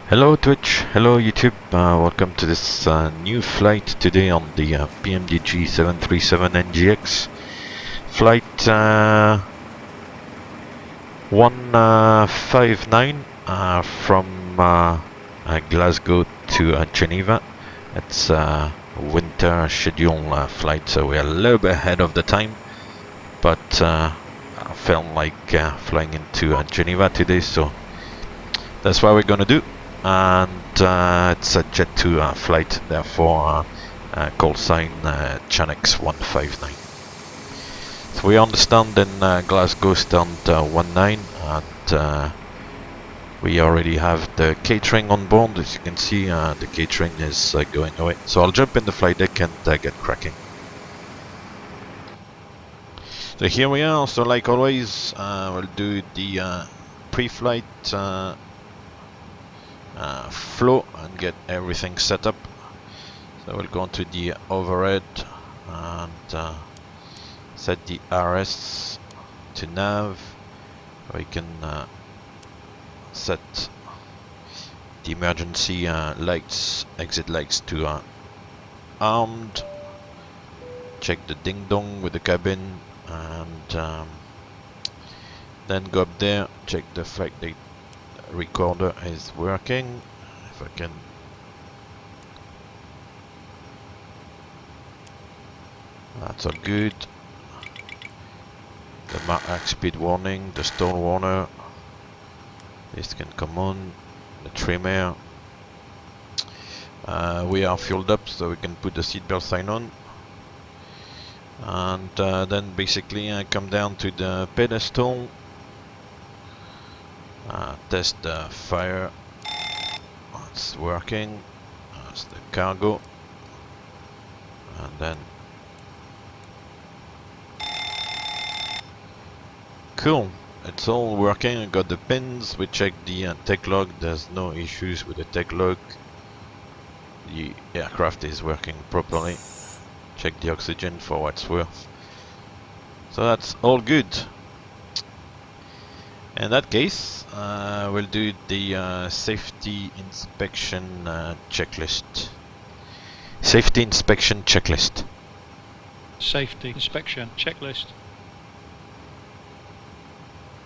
Hello Twitch, hello YouTube, welcome to this new flight today on the PMDG 737 NGX. Flight 159 from Glasgow to Geneva. It's a winter schedule flight, so we're a little bit ahead of the time, but I felt like flying into Geneva today, so that's what we're gonna do. And it's a Jet 2 flight, therefore call sign Chanex 159. So we understand in Glasgow stand 19, and we already have the catering on board. As you can see, the catering is going away. So I'll jump in the flight deck and get cracking. So here we are. So like always, we'll do the pre-flight flow and get everything set up. So we'll go into the overhead and set the RS to nav. We can set the emergency lights, exit lights to armed. Check the ding dong with the cabin, and then go up there, check the flight date recorder is working. If I can that's all good. The Mach speed warning, the stall warner, this can come on, the trimmer. We are fueled up, so we can put the seatbelt sign on, and then basically I come down to the pedestal. Test the fire. It's working. That's the cargo. And then cool, it's all working. I got the pins. We checked the tech log. There's no issues with the tech log. The aircraft is working properly. Check the oxygen for what it's worth. So that's all good. In that case, we'll do the safety inspection checklist. Safety inspection checklist. Safety inspection checklist.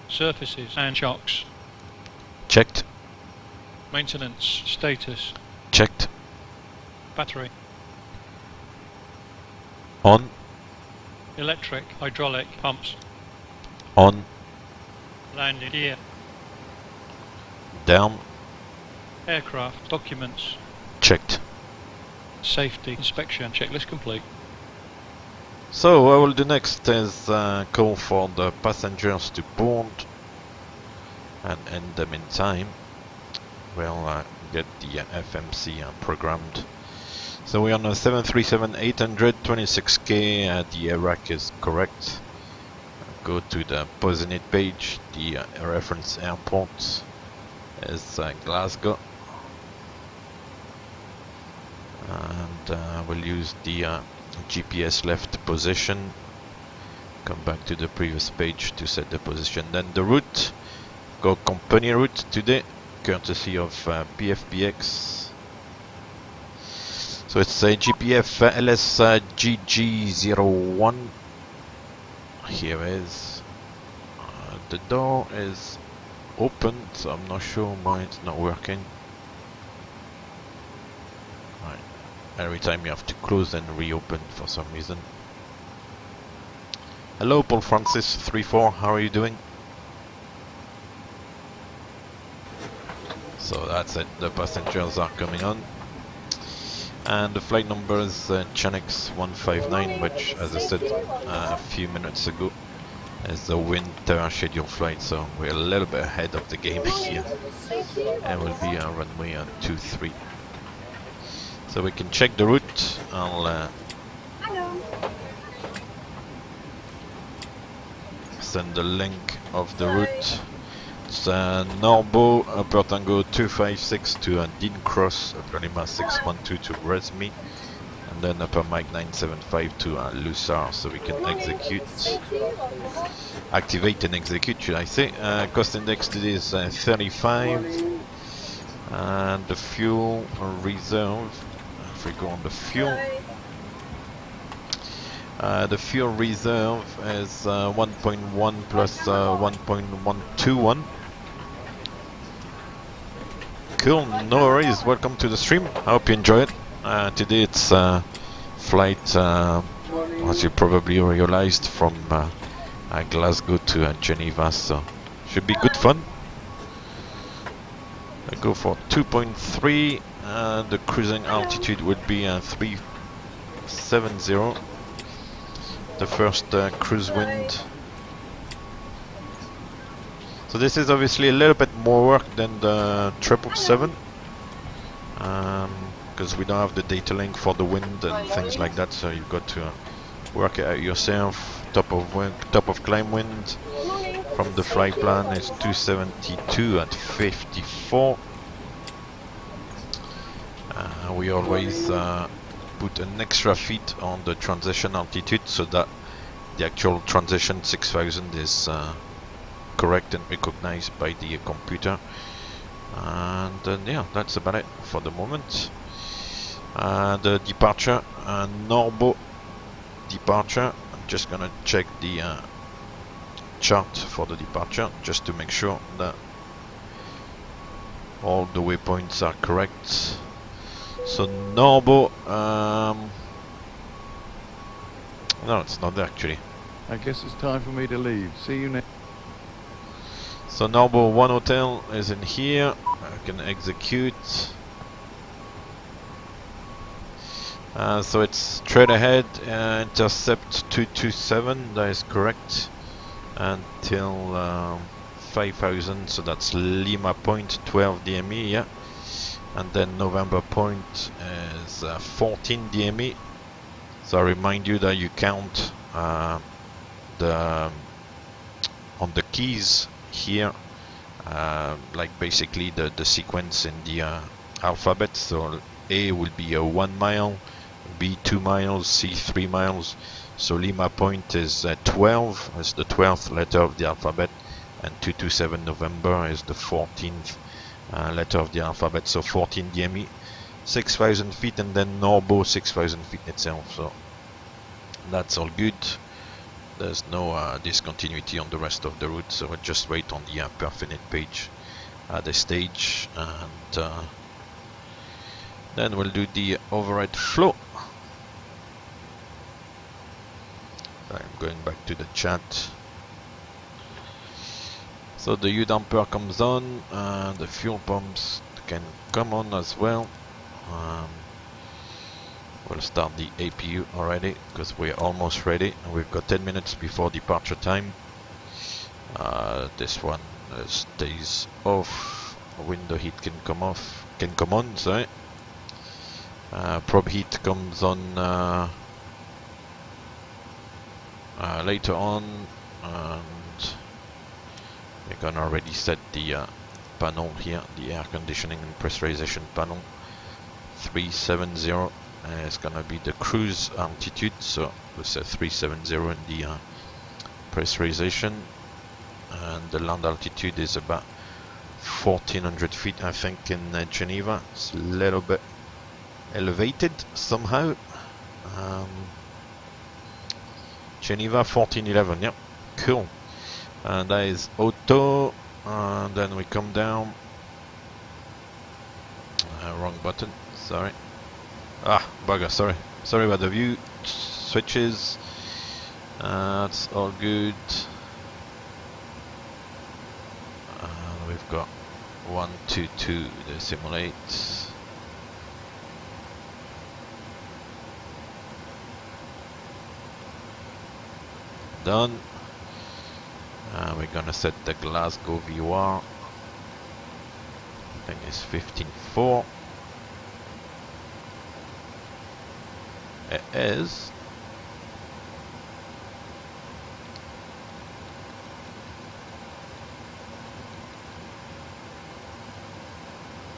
Surfaces and shocks. Checked. Maintenance status. Checked. Battery. On. Electric, hydraulic pumps. On. Landing gear. Down. Aircraft documents. Checked. Safety inspection checklist complete. So what we'll do next is call for the passengers to board, and in the meantime we'll get the FMC programmed. So we're on a 737-800 26K, the ARAC is correct. Go to the Positioning page. The reference airport is Glasgow, and we'll use the GPS left position. Come back to the previous page to set the position. Then the route, go company route today, courtesy of PFPX. So it's EGPF LSGG 01. Here is the door is open, so I'm not sure why it's not working. Right. Every time you have to close and reopen for some reason. Hello Paul Francis 34, how are you doing? So that's it, the passengers are coming on. And the flight number is Chanex 159, which, as I said a few minutes ago, is the winter schedule flight, so we're a little bit ahead of the game here. And we'll be on runway 23. So we can check the route. I'll send the link of the route. It's Norbo, Upper Tango 256 to Dean Cross, Upper Lima 612 to Resmi, and then Upper Mike 975 to Lusar, so we can activate and execute, should I say. Cost index today is 35. And the fuel reserve, if we go on the fuel, the fuel reserve is 1.1 plus 1.121. Cool, no worries, welcome to the stream, I hope you enjoy it. Today it's flight, as you probably realized, from Glasgow to Geneva, so should be good fun. I go for 2.3, the cruising altitude would be 370. The first cruise wind. So this is obviously a little bit more work than the 777, because we don't have the data link for the wind and things like that, so you've got to work it out yourself. Top of climb wind from the flight plan is 272 at 54. We always put an extra feet on the transition altitude so that the actual transition 6000 is correct and recognized by the computer. And yeah, that's about it for the moment. The departure, Norbo departure. I'm just gonna check the chart for the departure just to make sure that all the waypoints are correct. So Norbo, no, it's not there actually. I guess it's time for me to leave. See you next. So Norbo 1 hotel is in here. I can execute. So it's straight ahead, intercept 227, that is correct, until 5000, so that's Lima Point 12 DME, yeah. And then November Point is 14 DME. So I remind you that you count on the keys here, like basically the sequence in the alphabet. So A will be a 1 mile, B 2 miles, C 3 miles. So Lima Point is 12, is the 12th letter of the alphabet, and 227 November is the 14th letter of the alphabet. So 14 DME, 6000 feet, and then Norbo 6000 feet itself. So that's all good. There's no discontinuity on the rest of the route, so we'll just wait on the Perfinite page at the stage, and then we'll do the overhead flow. I'm going back to the chat. So the U-damper comes on, the fuel pumps can come on as well. We'll start the APU already because we're almost ready. We've got 10 minutes before departure time. This one stays off. Window heat can come on. Sorry. Probe heat comes on later on, and we're gonna already set the panel here, the air conditioning and pressurization panel. 370 is gonna be the cruise altitude, so we set 370 in the pressurization, and the land altitude is about 1400 feet, I think, in Geneva. It's a little bit elevated somehow. Geneva 1411, yep, cool. And that is auto, and then we come down. Wrong button, sorry. Bugger, sorry about the view switches. That's all good. We've got 122 to simulate. Done. We're gonna set the Glasgow VOR. I think it's 15.4. It is.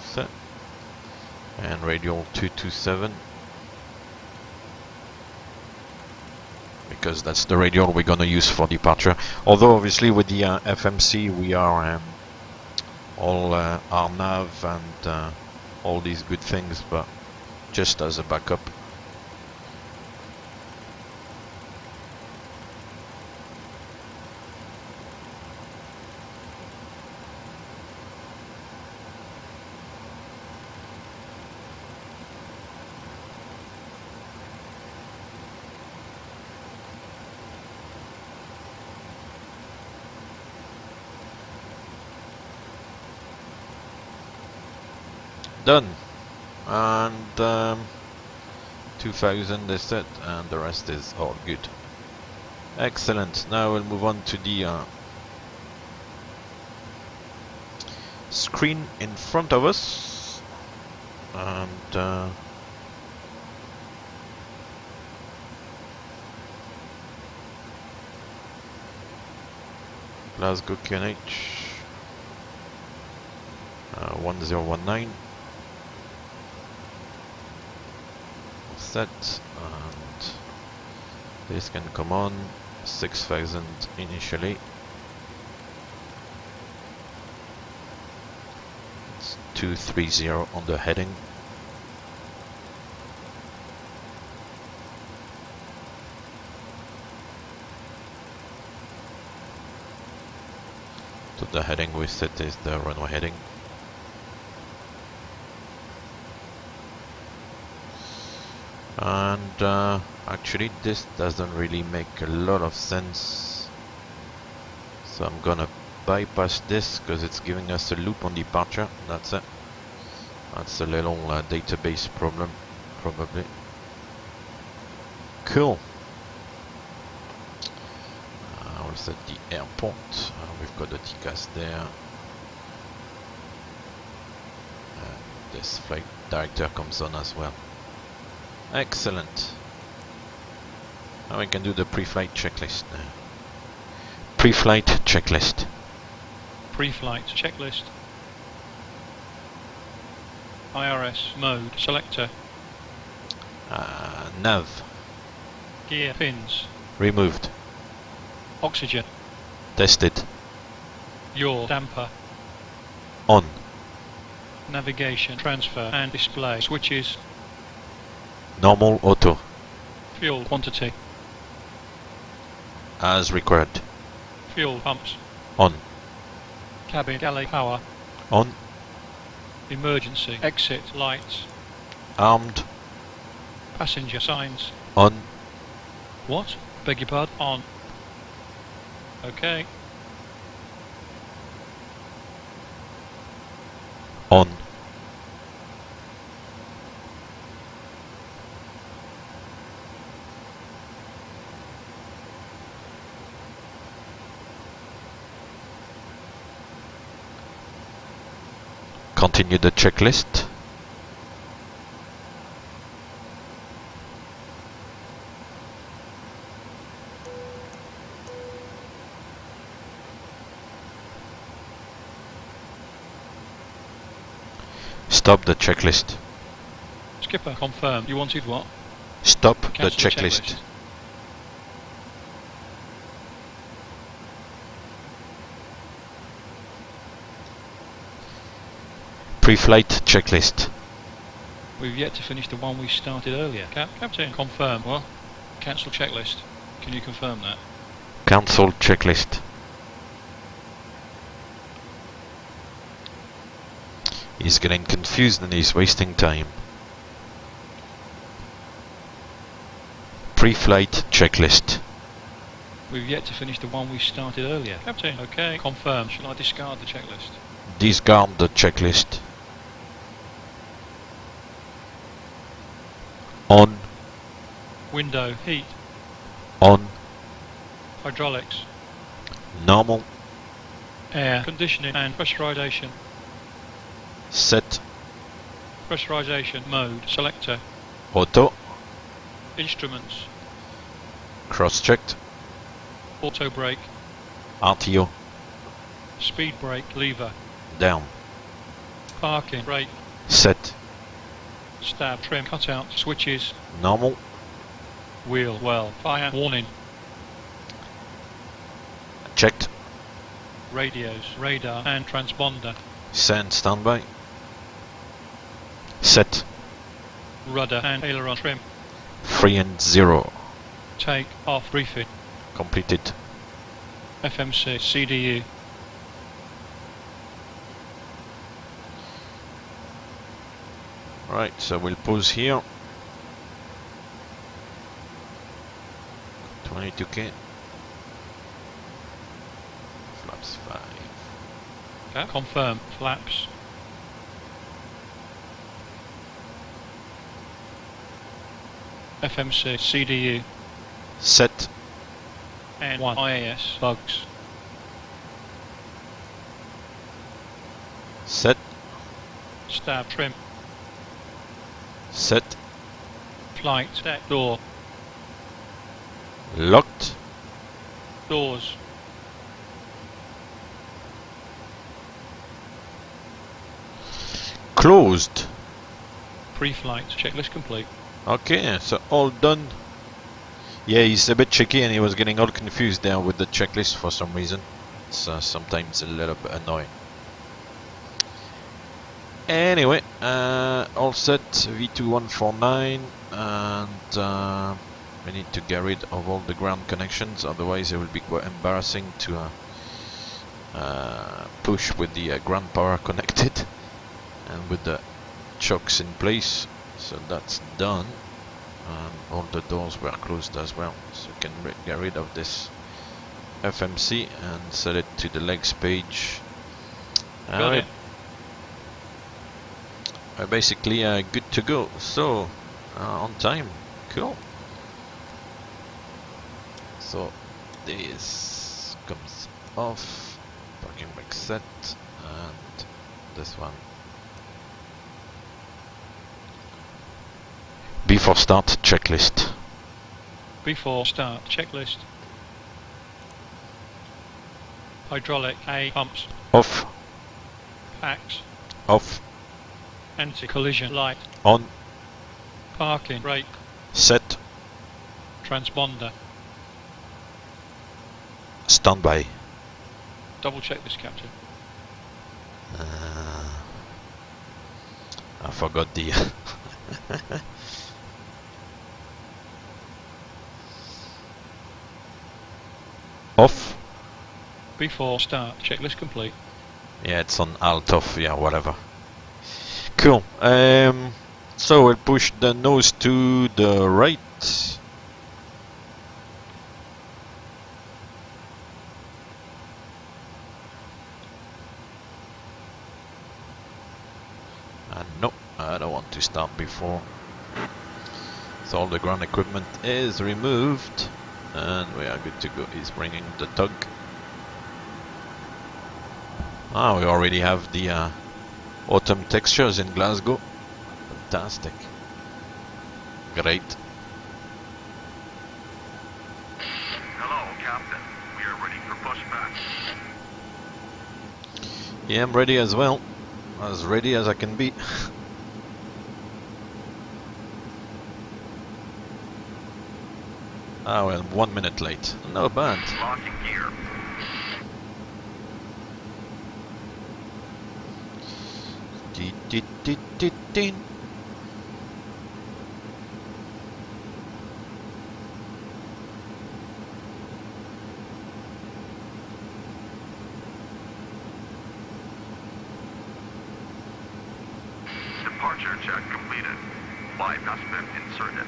Set. And radial 227. Because that's the radial we're gonna use for departure. Although obviously with the FMC we are all our nav and all these good things, but just as a backup. Done. And 2000 is it, and the rest is all good. Excellent. Now we'll move on to the screen in front of us, and Glasgow QNH 1019 set, and this can come on 6000 initially. It's 230 on the heading. So the heading we set is the runway heading. And actually this doesn't really make a lot of sense, so I'm gonna bypass this because it's giving us a loop on departure. That's it. That's a little database problem, probably. Cool. We'll set the airport. We've got the TCAS there. This flight director comes on as well. Excellent. Now we can do the pre-flight checklist now. Pre-flight checklist. Pre-flight checklist. IRS mode selector. Nav. Gear pins. Removed. Oxygen. Tested. Yaw damper. On. Navigation transfer and display switches. Normal auto. Fuel quantity. As required. Fuel pumps. On. Cabin galley power. On. Emergency exit lights. Armed. Passenger signs. On. What? Beg your pardon? On. Okay. On. Continue the checklist. Stop the checklist. Skipper, confirm. You wanted what? Stop the Cancel checklist. Pre-flight checklist. We've yet to finish the one we started earlier. Captain, confirm. What? Cancel checklist. Can you confirm that? Cancel checklist. He's getting confused and he's wasting time. Pre-flight checklist. We've yet to finish the one we started earlier. Captain, okay. Confirm. Shall I discard the checklist? Discard the checklist. On. Window, heat. On. Hydraulics. Normal. Air conditioning and pressurization. Set. Pressurization mode selector. Auto. Instruments. Cross-checked. Auto brake. RTO. Speed brake lever. Down. Parking brake. Set. Stab trim cutout switches. Normal. Wheel well. Fire warning. Checked. Radios, radar and transponder. Send standby. Set. Rudder and aileron trim. 3 and 0. Take off briefing. Completed. FMC CDU. Right, so we'll pause here. 22k. Flaps 5. Okay. Confirm. Flaps. FMC CDU. Set. And 1 IAS bugs. Set. Stab trim. Set. Flight deck door. Locked. Doors. Closed. Pre-flight checklist complete. Okay, so all done. Yeah, he's a bit tricky and he was getting all confused there with the checklist for some reason. It's sometimes a little bit annoying. Anyway, all set, V2149, and we need to get rid of all the ground connections, otherwise it will be quite embarrassing to push with the ground power connected and with the chocks in place. So that's done, and all the doors were closed as well, so you can get rid of this FMC and set it to the legs page. Got it. We're basically good to go, so on time. Cool. So this comes off, parking brake set, and this one. Before start checklist. Before start checklist. Hydraulic A pumps. Off. Packs. Off. Anti-collision light. On. Parking brake. Set. Transponder. Standby. Double check this, Captain. I forgot the off. Before start checklist complete. Yeah, it's on alt off, yeah, whatever. Cool. So we'll push the nose to the right. And no, I don't want to start before. So all the ground equipment is removed and we are good to go. He's bringing the tug. Ah, we already have the autumn textures in Glasgow. Fantastic. Great. Hello, Captain. We are ready for pushback. Yeah, I'm ready as well. As ready as I can be. Ah, well, 1 minute late. Not bad. Locking gear. Din. Departure check completed. Live has been inserted.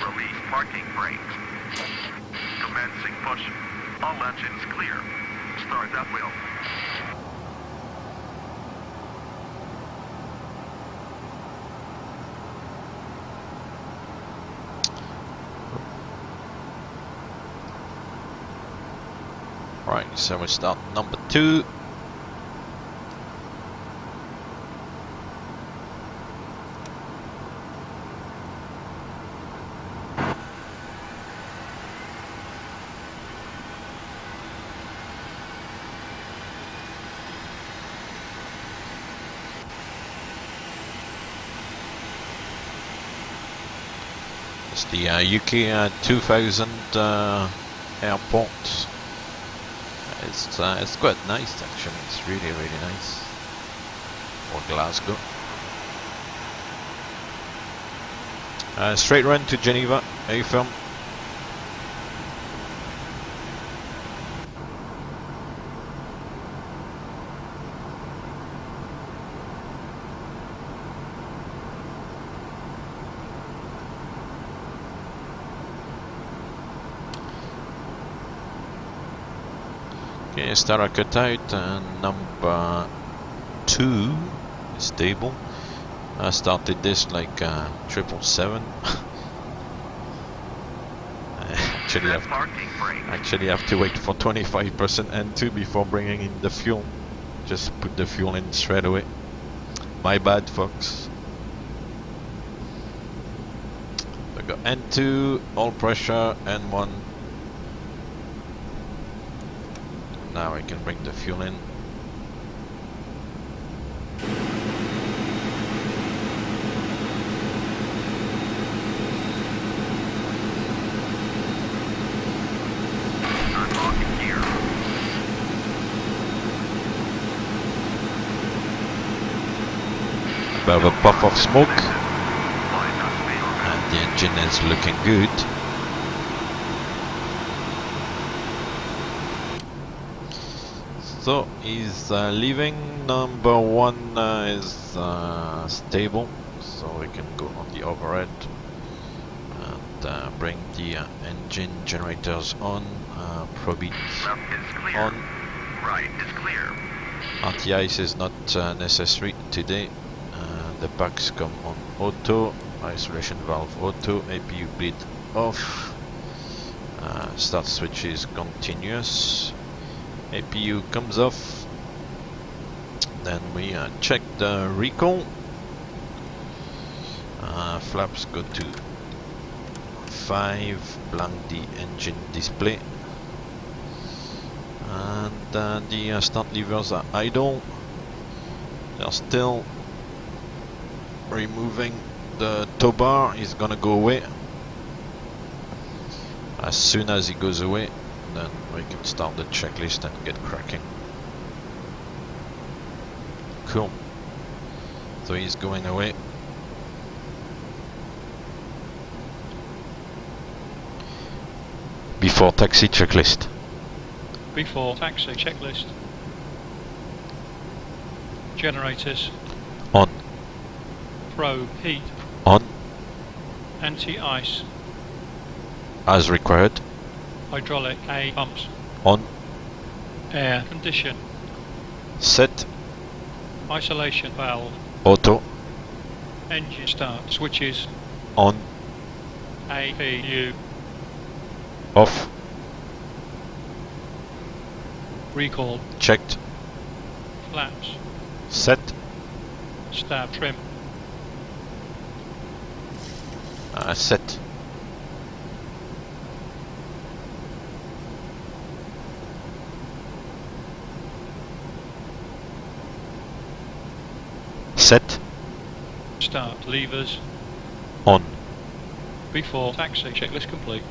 Release parking brakes. Commencing push. All engines clear. Start at will. Right, so we start number 2. It's the UK 2000 airport. It's quite nice actually. It's really nice. or Glasgow. Straight run to Geneva, A firm. Okay, starter cut out, number 2 is stable. I started this like 777. Actually have to wait for 25% N2 before bringing in the fuel. Just put the fuel in straight away. My bad, folks. I got N2, all pressure, N1. Now I can bring the fuel in. A bit of a puff of smoke, and the engine is looking good. So he's leaving. Number 1 is stable, so we can go on the overhead and bring the engine generators on. Probit on. Right is clear. Anti-ice is not necessary today. The packs come on auto. Isolation valve auto. APU bleed off. Start switch is continuous. APU comes off. Then we check the recall. Flaps go to 5. Blank the engine display. And the start levers are idle. They're still removing the tow bar. Is gonna go away. As soon as he goes away, then we can start the checklist and get cracking. Cool. So he's going away. Before taxi checklist. Before taxi checklist. Generators. On. Probe heat. On. Anti-ice. As required. Hydraulic A pumps. On. Air condition. Set. Isolation valve. Auto. Engine start switches. On. APU. Off. Recall. Checked. Flaps. Set. Stab trim. Set. Set. Start levers. On. Before taxi checklist complete.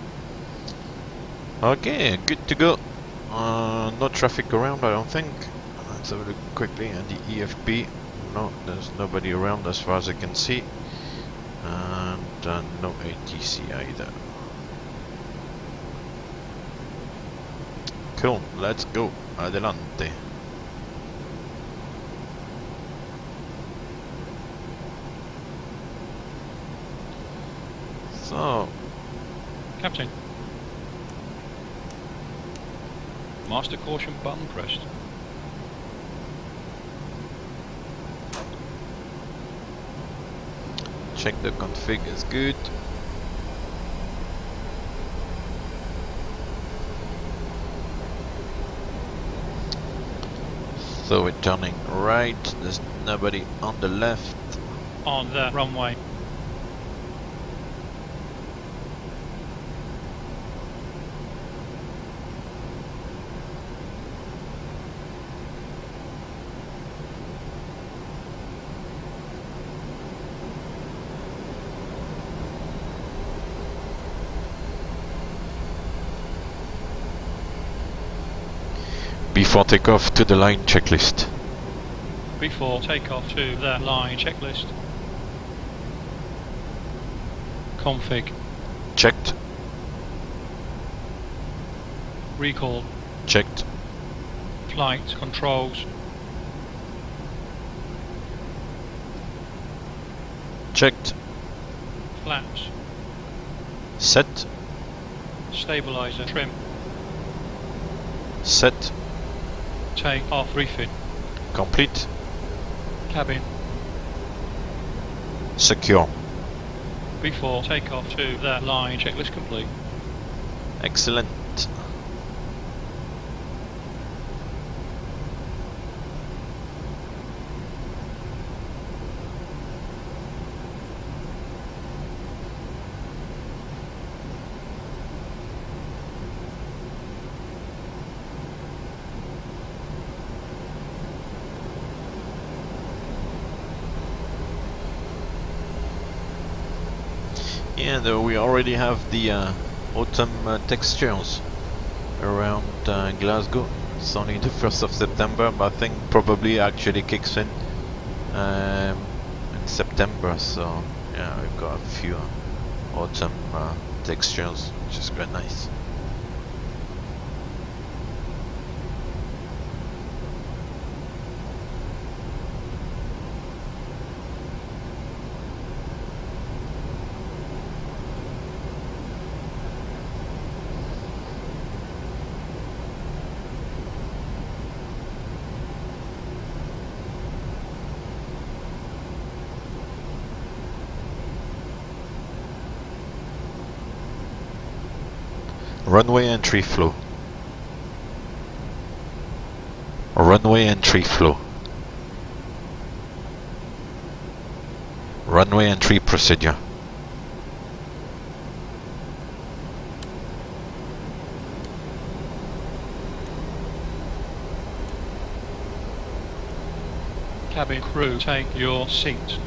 Okay, good to go. No traffic around, I don't think. Let's have a look quickly at the EFP. No, there's nobody around as far as I can see. And no ATC either. Cool, let's go. Adelante. So, Captain. Master caution button pressed. check the config is good. So we're turning right, there's nobody on the left. On the runway. Before takeoff, to the line checklist. Before takeoff to the line checklist. Config. Checked. Recall. Checked. Flight controls. Checked. Flaps. Set. Stabilizer trim. Set. Take off refit. Complete. Cabin. Secure. Before takeoff to the line checklist complete. Excellent. Yeah, though we already have the autumn textures around Glasgow. It's only the 1st of September, but I think probably actually kicks in September. So yeah, we've got a few autumn textures, which is quite nice. Runway entry flow. Runway entry flow. Runway entry procedure. Cabin crew, take your seats.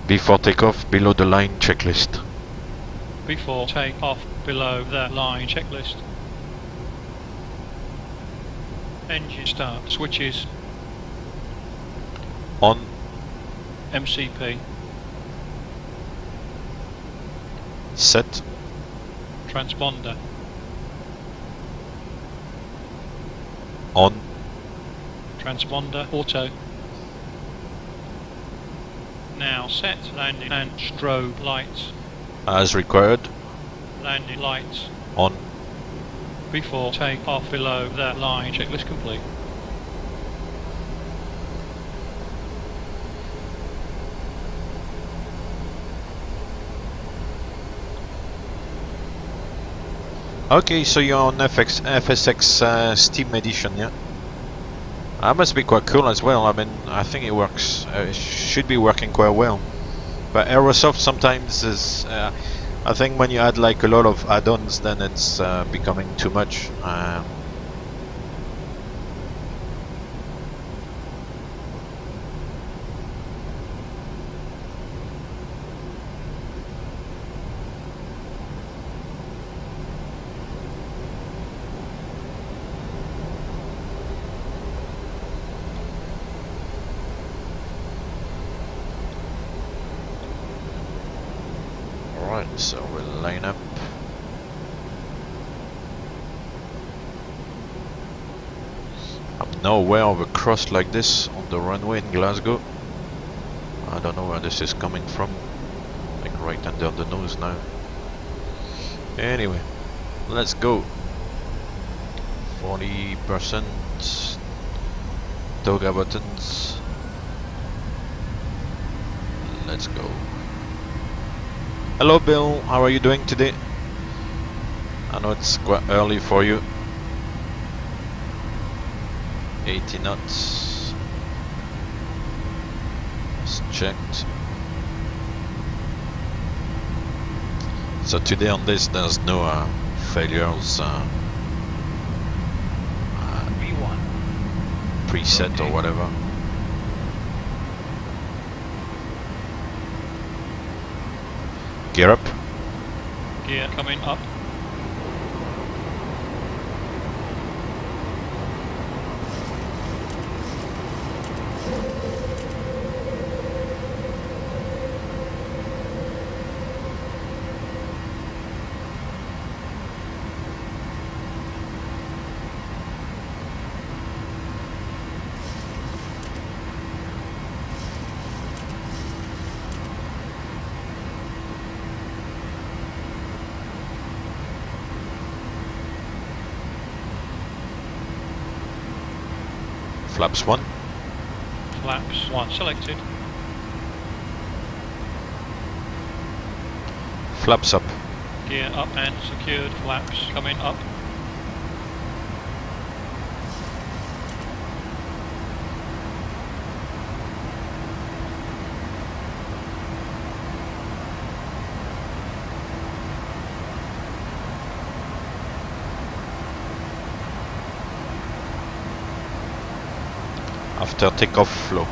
Before takeoff, below the line checklist. Before takeoff, below the line checklist. Engine start switches. On. MCP. Set. Transponder. On. Transponder auto. Now set landing and strobe lights. As required. Landing lights. On. Before takeoff, below the line checklist complete. Okay, so you're on FSX Steam Edition, yeah? That must be quite cool as well. I mean, I think it works. It should be working quite well. But Aerosoft sometimes is. I think when you add like a lot of add-ons, then it's becoming too much. Alright, so we'll line up. I'm now aware of a cross like this on the runway in Glasgow. I don't know where this is coming from. Like right under the nose now. Anyway, let's go. 40% toga buttons. Let's go. Hello Bill, how are you doing today? I know it's quite early for you. 80 knots. It's checked. So today on this there's no failures V1 preset or whatever. Gear up. Gear coming up. Flaps 1. Flaps 1 selected. Flaps up. Gear up and secured. Flaps coming up. After takeoff, flow.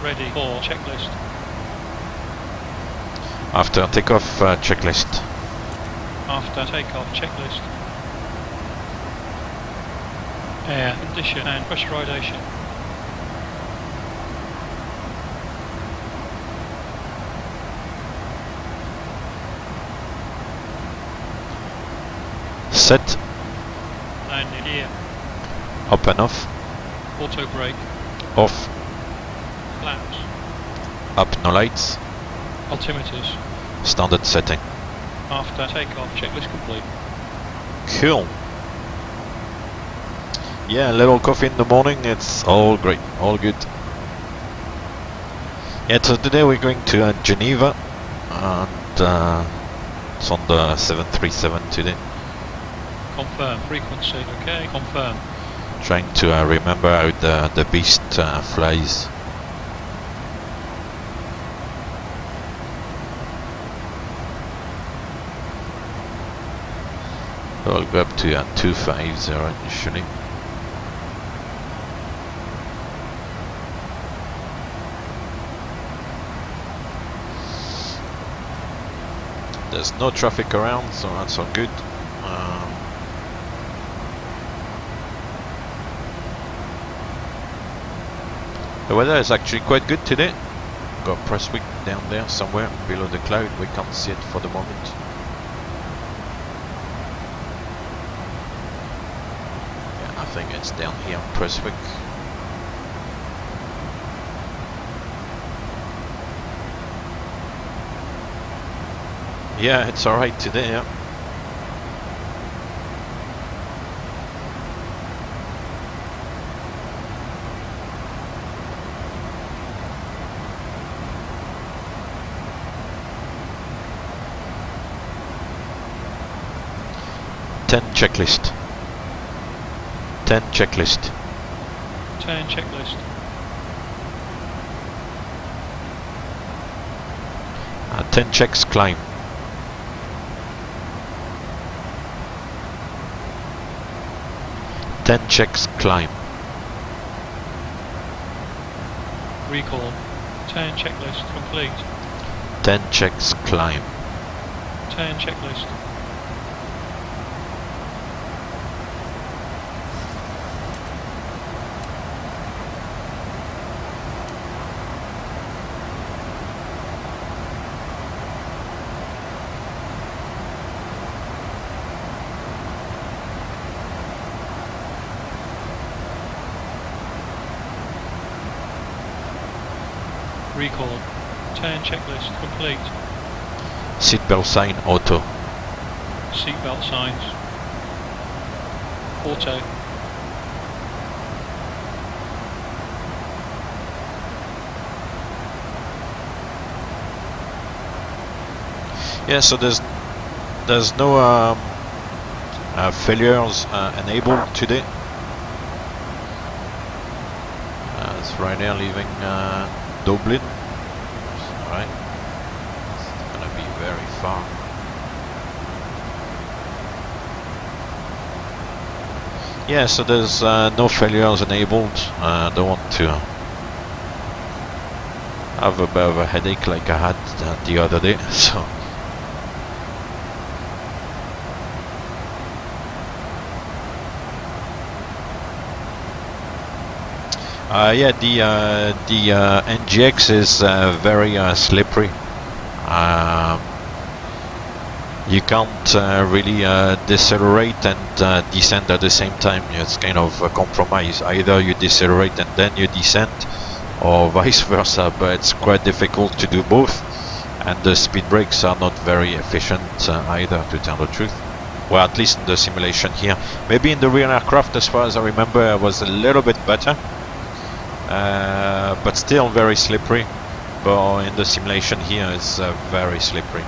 Ready for checklist. After takeoff, checklist. After takeoff checklist. Air condition and pressurization. Set. Landing gear. Up and off. Auto brake. Off. Flaps. Up, no lights. Altimeters. Standard setting. After takeoff checklist complete. Cool. Yeah, a little coffee in the morning, it's all great, all good. Yeah, so today we're going to Geneva, and it's on the 737 today. Confirm. Frequency. Okay. Confirm. Trying to remember how the beast flies. So I'll go up to 250 initially. There's no traffic around, so that's all good. The weather is actually quite good today. Got Prestwick down there somewhere below the cloud. We can't see it for the moment. Yeah, I think it's down here, Prestwick. Yeah, it's alright today, yeah. Checklist. 10 checklist. 10 checklist. 10 checks climb. 10 checks climb. Recall. 10 checklist complete. 10 checks climb. 10 checklist. Recall. 10 checklist complete. Seatbelt sign auto. Seatbelt signs. Auto. Yeah, so there's no failures enabled today. It's right now leaving Dublin. Alright. It's gonna be very far. Yeah, so there's no failures enabled. Don't want to have a bit of a headache like I had the other day. So yeah, the NGX is very slippery. You can't really decelerate and descend at the same time. It's kind of a compromise. Either you decelerate and then you descend, or vice versa, but it's quite difficult to do both. And the speed brakes are not very efficient either, to tell the truth. Well, at least in the simulation here. Maybe in the real aircraft, as far as I remember, it was a little bit better. But still very slippery. But in the simulation here, it's very slippery.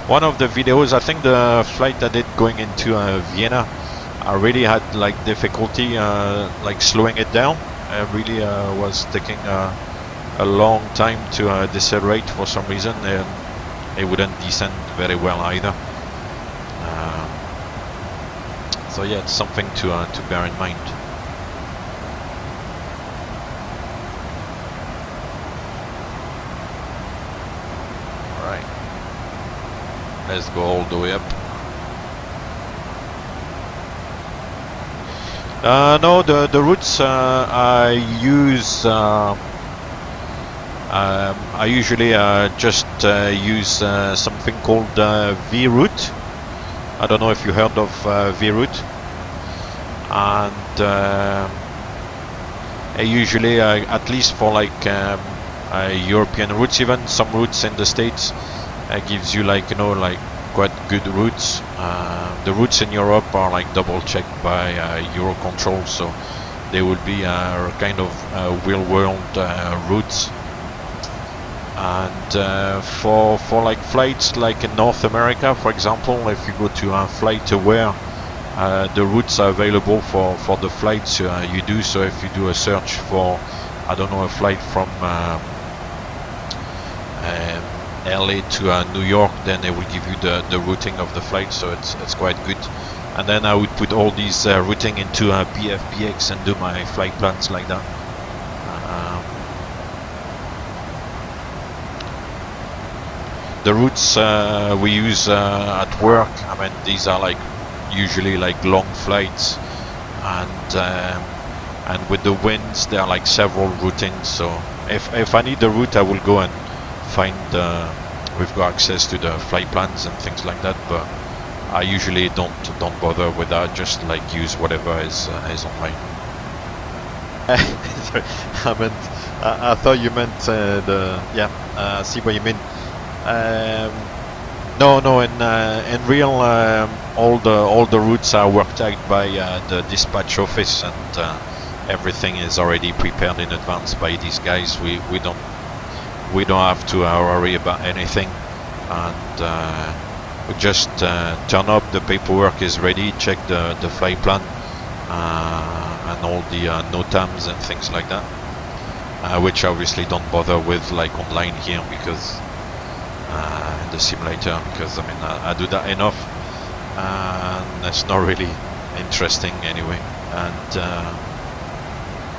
One of the videos, I think the flight I did going into Vienna, I really had like difficulty like slowing it down. I really was taking a long time to decelerate for some reason, and it wouldn't descend very well either. So yeah, it's something to bear in mind. Let's go all the way up. No, the routes I use, I usually just use something called V-route. I don't know if you heard of V-route. And I usually, at least for like European routes, even some routes in the States, gives you like, you know, like quite good routes. The routes in Europe are like double checked by Eurocontrol, so they will be kind of real world routes. And for like flights like in North America, for example, if you go to FlightAware, the routes are available for the flights you do. So if you do a search for, I don't know, a flight from LA to New York, then they will give you the routing of the flight, so it's quite good. And then I would put all these routing into PFPX and do my flight plans like that. The routes we use at work, I mean, these are like usually like long flights, and with the winds there are like several routings. So if I need the route, I will go and find we've got access to the flight plans and things like that, but I usually don't bother with that. Just like use whatever is online. Sorry, I thought you meant I see what you mean. No, in real all the routes are worked out by the dispatch office, and everything is already prepared in advance by these guys. We don't have to worry about anything, and we just turn up, the paperwork is ready, check the flight plan and all the NOTAMs and things like that, which obviously don't bother with like online here, because in the simulator, because I mean I do that enough, and it's not really interesting anyway. And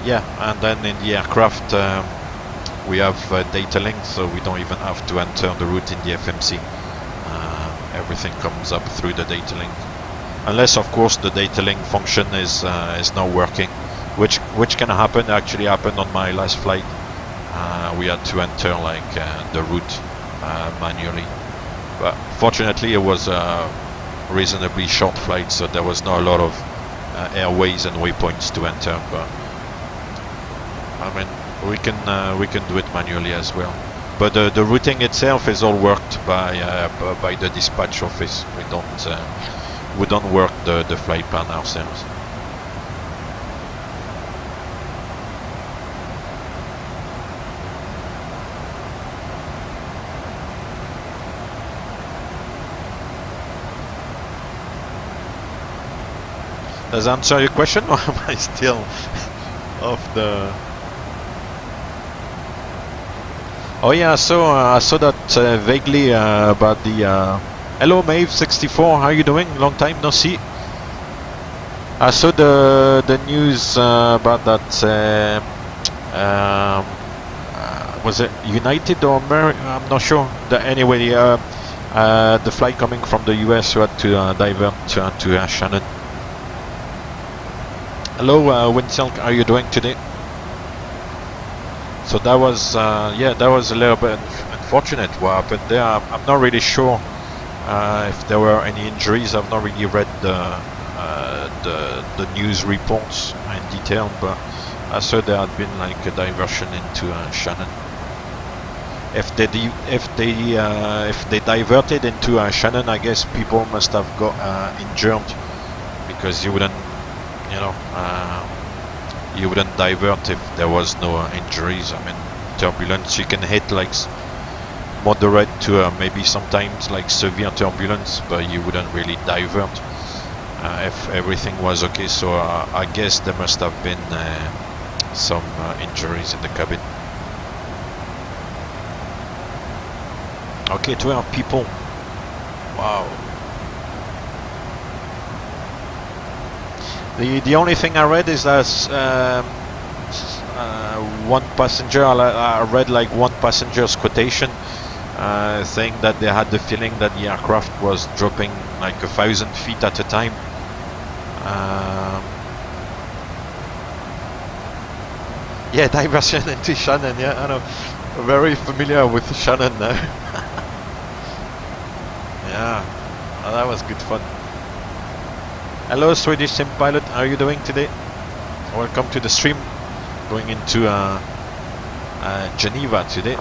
yeah, and then in the aircraft we have data link, so we don't even have to enter the route in the FMC. Everything comes up through the data link, unless of course the data link function is not working, which can happen. Actually happened on my last flight. We had to enter like the route manually, but fortunately it was a reasonably short flight, so there was not a lot of airways and waypoints to enter. But I mean, we can do it manually as well. But the routing itself is all worked by the dispatch office. We don't work the flight plan ourselves. Does that answer your question, or am I still off the... Oh yeah, so I saw that vaguely about the... Hello Maeve64, how are you doing? Long time no see. I saw the news about that. Was it United or American? I'm not sure. Anyway, the flight coming from the US who had to divert to Shannon. Hello, Windsilk. How are you doing today? So that was, yeah, that was a little bit unfortunate what happened there. I'm not really sure if there were any injuries. I've not really read the news reports in detail, but I saw there had been like a diversion into Shannon. If they diverted into Shannon, I guess people must have got injured, because you wouldn't, you know, you wouldn't divert if there was no injuries. I mean, turbulence you can hit like moderate to maybe sometimes like severe turbulence, but you wouldn't really divert if everything was okay. So I guess there must have been some injuries in the cabin. Okay, 12 people. Wow. The only thing I read is that one passenger, I read like one passenger's quotation saying that they had the feeling that the aircraft was dropping like 1,000 feet at a time. Yeah, diversion into Shannon, yeah, I know. Very familiar with Shannon now. Yeah, oh, that was good fun. Hello, Swedish Sim Pilot, how are you doing today? Welcome to the stream. Going into Geneva today.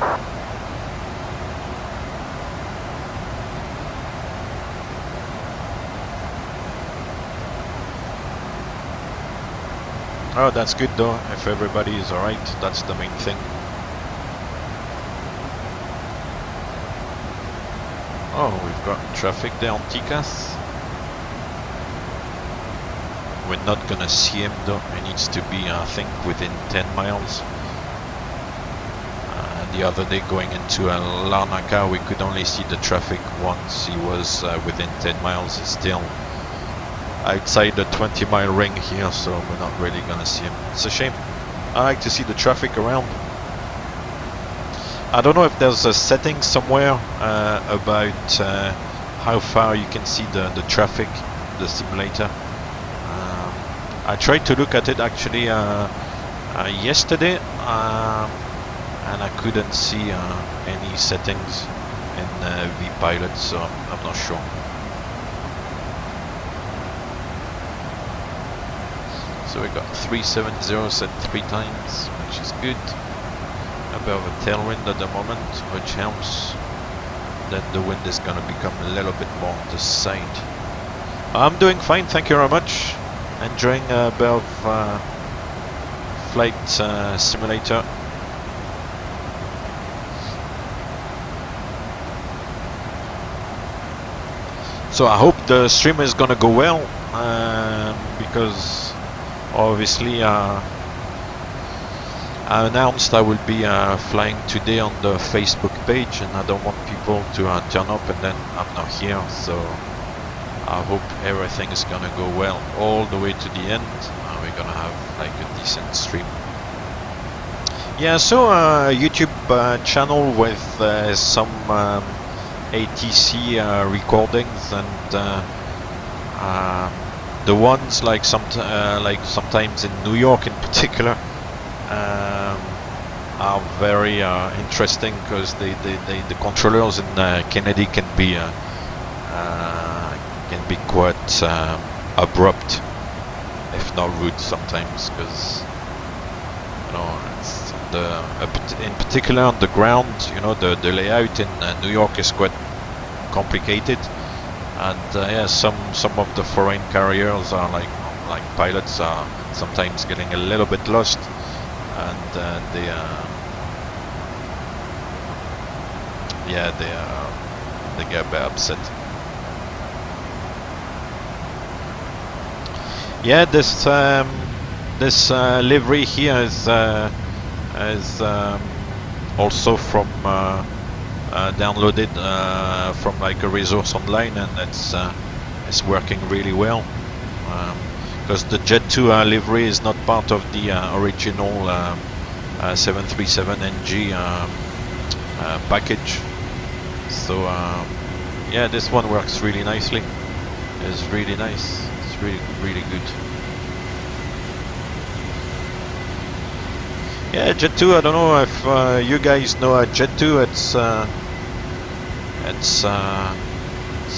Oh, that's good though. If everybody is alright, that's the main thing. Oh, we've got traffic there on Takeoff. We're not gonna see him though. It needs to be, I think, within 10 miles. The other day going into Larnaca, we could only see the traffic once he was within 10 miles. It's still outside the 20-mile ring here, so we're not really gonna see him. It's a shame. I like to see the traffic around. I don't know if there's a setting somewhere about how far you can see the traffic, the simulator. I tried to look at it actually yesterday, and I couldn't see any settings in VPilot, so I'm not sure. So we got 370 set 3 times, which is good. A bit of a tailwind at the moment, which helps. Then the wind is going to become a little bit more on the side. I'm doing fine, thank you very much. Enjoying a bit of flight simulator. So I hope the stream is gonna go well, because obviously I announced I will be flying today on the Facebook page, and I don't want people to turn up and then I'm not here. So I hope everything is gonna go well all the way to the end. We're gonna have like a decent stream. Yeah, so YouTube channel with some ATC recordings, and the ones like sometimes in New York in particular are very interesting, because the controllers in Kennedy can be quite abrupt, if not rude sometimes, because you know it's in particular on the ground. You know, the layout in New York is quite complicated, and yeah, some of the foreign carriers are like pilots are sometimes getting a little bit lost, and they get a bit upset. Yeah, this livery here is also from downloaded from like a resource online, and it's working really well, because the Jet 2 livery is not part of the original 737 NG package. So yeah, this one works really nicely. It's really nice. It's really good. Yeah, Jet 2. I don't know if you guys know Jet 2. It's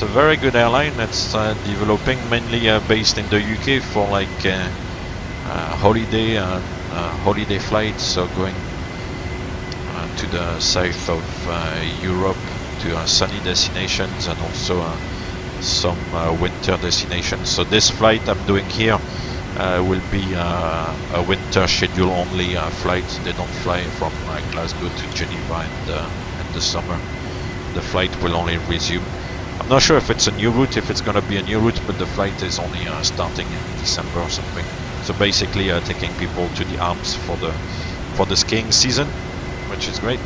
a very good airline. It's developing mainly based in the UK for like holiday flights, so going to the south of Europe to sunny destinations, and also some winter destinations. So this flight I'm doing here will be a winter schedule only flight. They don't fly from Glasgow to Geneva in the summer. The flight will only resume. I'm not sure if it's a new route, if it's going to be a new route, but the flight is only starting in December or something. So basically taking people to the Alps for the skiing season, which is great.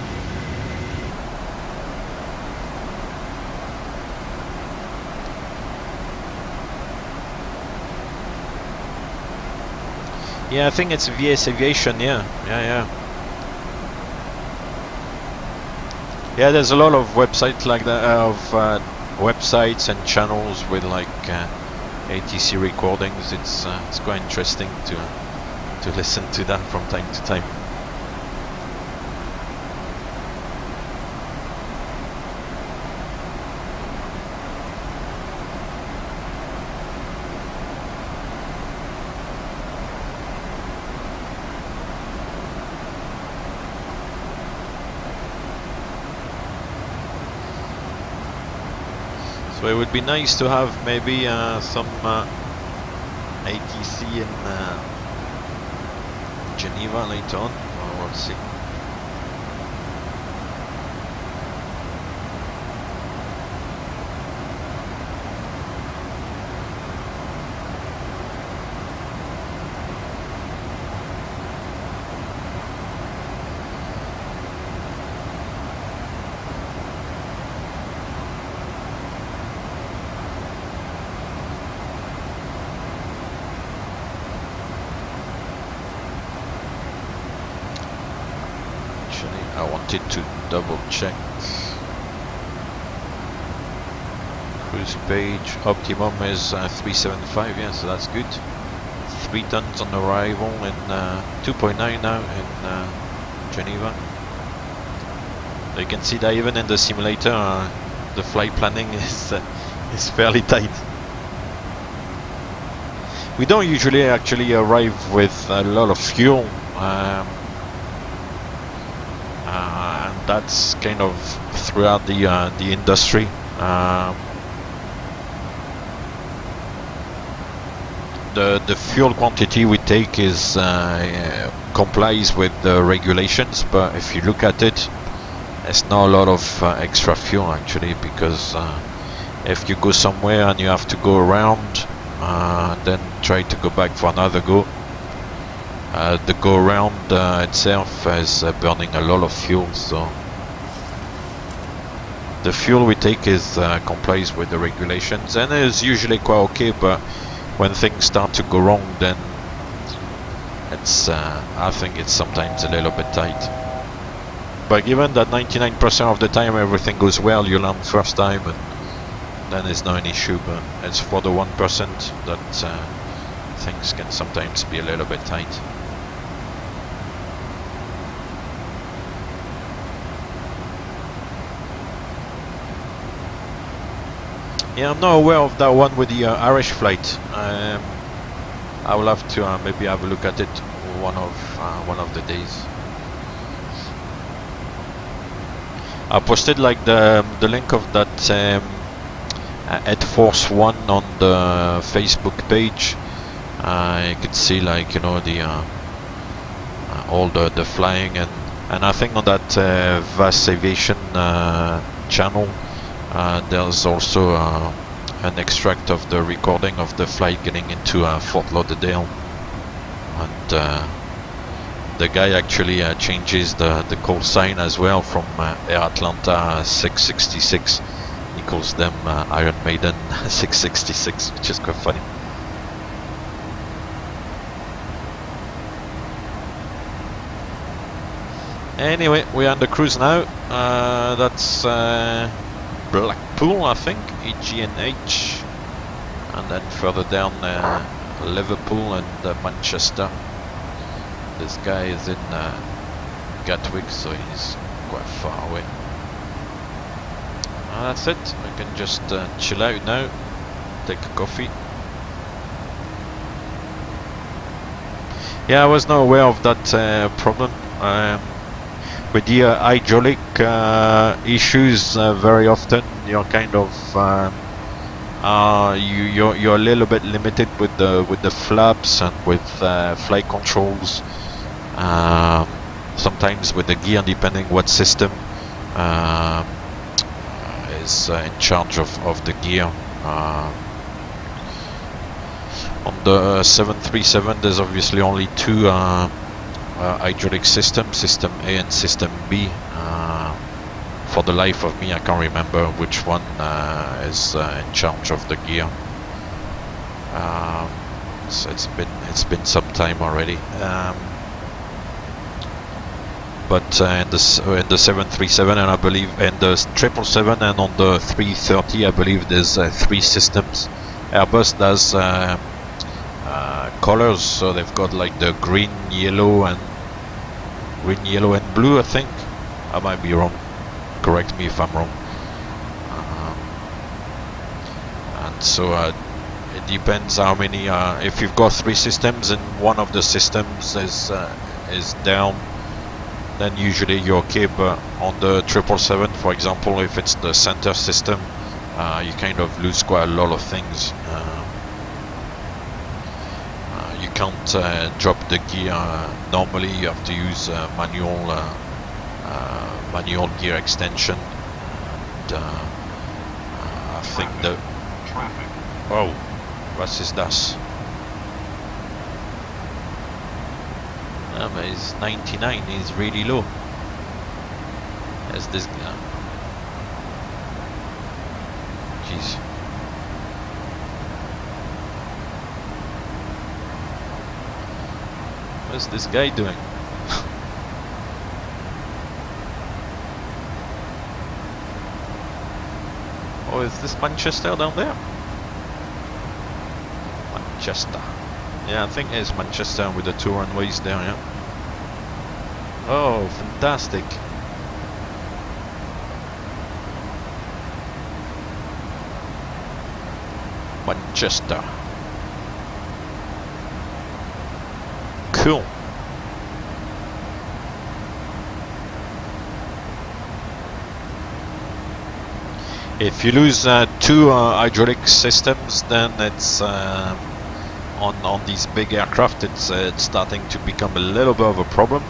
Yeah, I think it's VS Aviation. Yeah. Yeah, there's a lot of websites like that, websites and channels with like ATC recordings. It's quite interesting to listen to that from time to time. So it would be nice to have maybe some ATC in Geneva later on. We'll see. I wanted to double check. Cruise page optimum is 375, yeah, so that's good. 3 tons on arrival in 2.9 now in Geneva. You can see that even in the simulator, the flight planning is fairly tight. We don't usually actually arrive with a lot of fuel. And that's kind of throughout the industry. The fuel quantity we take is complies with the regulations, but if you look at it, there's not a lot of extra fuel actually, because if you go somewhere and you have to go around, then try to go back for another go. The go around itself is burning a lot of fuel, so the fuel we take is complies with the regulations, and is usually quite okay. But when things start to go wrong, then it's I think it's sometimes a little bit tight. But given that 99% of the time everything goes well, you land first time, and then it's not an issue. But it's for the 1% that things can sometimes be a little bit tight. Yeah, I'm not aware of that one with the Irish flight. I will have to maybe have a look at it one of the days. I posted like the link of that Ed Force One on the Facebook page. You could see, like, you know, the all the flying, and I think on that VAS Aviation channel. There's also an extract of the recording of the flight getting into Fort Lauderdale, and the guy actually changes the call sign as well from Air Atlanta 666. He calls them Iron Maiden 666, which is quite funny. Anyway, we're on the cruise now. That's Blackpool, I think, EGNH, and then further down Liverpool and Manchester. This guy is in Gatwick, so he's quite far away. That's it. We can just chill out now, take a coffee. Yeah, I was not aware of that problem. With the hydraulic issues, very often you're kind of you're a little bit limited with the flaps and with flight controls. Sometimes with the gear, depending what system is in charge of the gear. On the 737, there's obviously only two hydraulic systems, System A and System B. For the life of me, I can't remember which one is in charge of the gear. So it's been some time already. But in the 737, and I believe in the 777 and on the 330, I believe there's three systems. Airbus does colors, so they've got like the green, yellow, and blue. I think I might be wrong. Correct me if I'm wrong. And so it depends how many. If you've got three systems and one of the systems is down, then usually you're okay. But on the 777, for example, if it's the center system, you kind of lose quite a lot of things. You can't drop the gear. Normally you have to use manual gear extension. And, I think the... Oh, what is that? But he's 99, he's really low. There's this guy. Jeez. What's this guy doing? Oh, is this Manchester down there? Manchester. Yeah, I think it's Manchester with the two runways there, yeah. Oh, fantastic. Manchester. Cool. If you lose two hydraulic systems, then it's on these big aircraft, it's starting to become a little bit of a problem.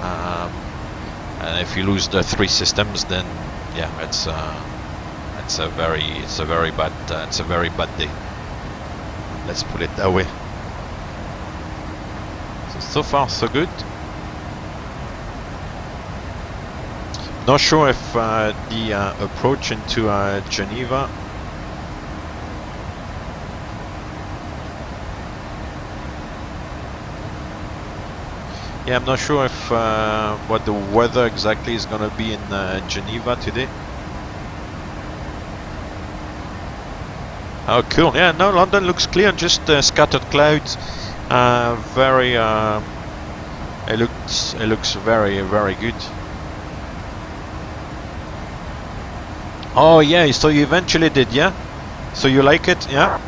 And if you lose the three systems, then yeah, it's a very bad day. Let's put it that way. So far so good. Not sure if the approach into Geneva yeah, I'm not sure if what the weather exactly is going to be in Geneva today. Oh, cool. Yeah, no, London looks clear, just scattered clouds. Very. It looks very, very good. Oh yeah, so you eventually did, yeah? So you like it, yeah?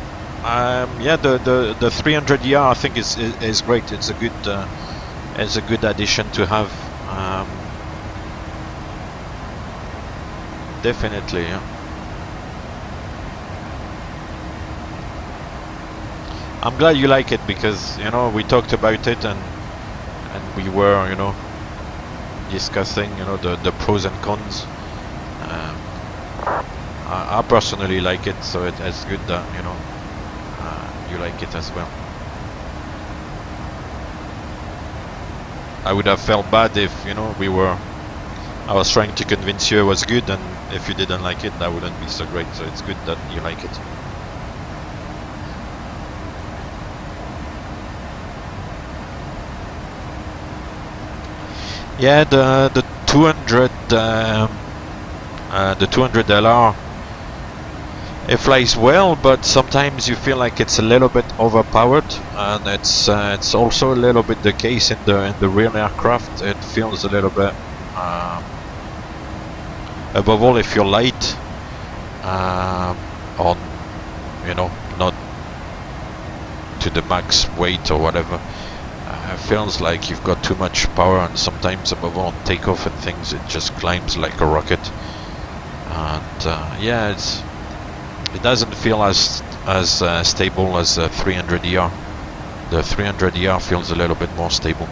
Yeah, the 300ER I think is great. It's a good addition to have. Definitely, yeah. I'm glad you like it because, you know, we talked about it and we were, you know, discussing, you know, the pros and cons. I personally like it, so it's good that, you know, you like it as well. I would have felt bad if, you know, I was trying to convince you it was good, and if you didn't like it, that wouldn't be so great. So it's good that you like it. Yeah, the 200 the 200 LR, it flies well, but sometimes you feel like it's a little bit overpowered, and it's also a little bit the case in the real aircraft. It feels a little bit, above all if you're light, on, you know, not to the max weight or whatever. It feels like you've got too much power, and sometimes above all on takeoff and things, it just climbs like a rocket. And yeah, it doesn't feel as stable as the 300ER. The 300ER feels a little bit more stable.